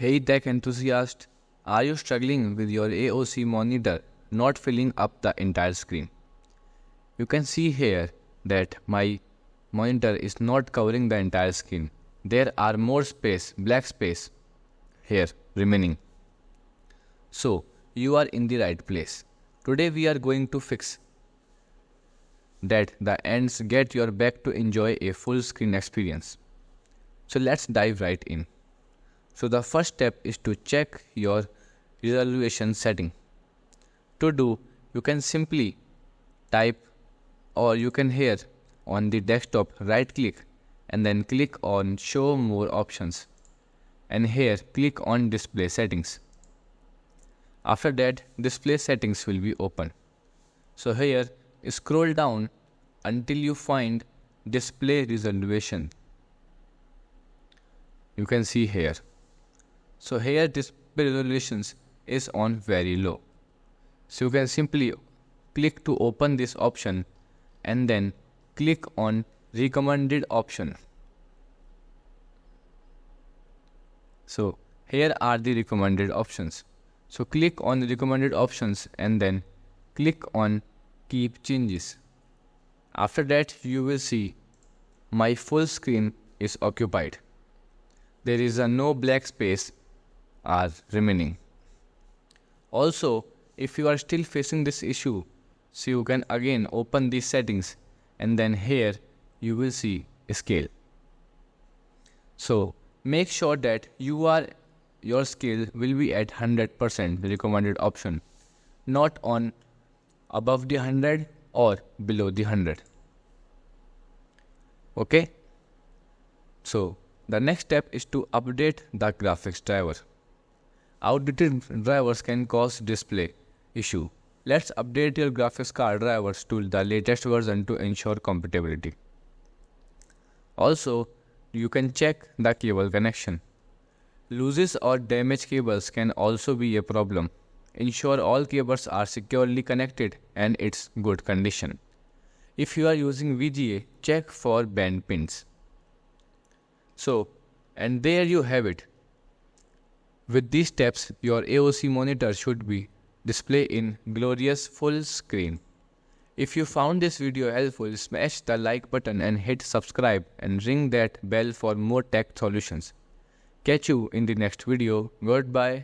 Hey tech enthusiast, are you struggling with your AOC monitor not filling up the entire screen? You can see here that my monitor is not covering the entire screen. There are more black space here remaining. So you are in the right place. Today we are going to fix that the ends get your back to enjoy a full screen experience. So let's dive right in. So the first step is to check your resolution setting. To do, you can simply type or you can here on the desktop right click and then click on show more options and here click on display settings. After that, display settings will be open. So here scroll down until you find display resolution. You can see here. So here display resolutions is on very low. So you can simply click to open this option and then click on recommended option. So here are the recommended options. So click on the recommended options and then click on keep changes. After that you will see my full screen is occupied. There is no black space are remaining. Also, if you are still facing this issue, so you can again open these settings and then here you will see scale. So make sure that your scale will be at 100% recommended option, not on above the 100 or below the 100. Okay. So the next step is to update the graphics driver. Outdated drivers can cause display issue. Let's update your graphics card drivers to the latest version to ensure compatibility. Also, you can check the cable connection. Loses or damaged cables can also be a problem. Ensure all cables are securely connected and it's good condition. If you are using VGA, check for bent pins. So, and there you have it. With these steps, your AOC monitor should be displayed in glorious full screen. If you found this video helpful, smash the like button and hit subscribe and ring that bell for more tech solutions. Catch you in the next video. Goodbye.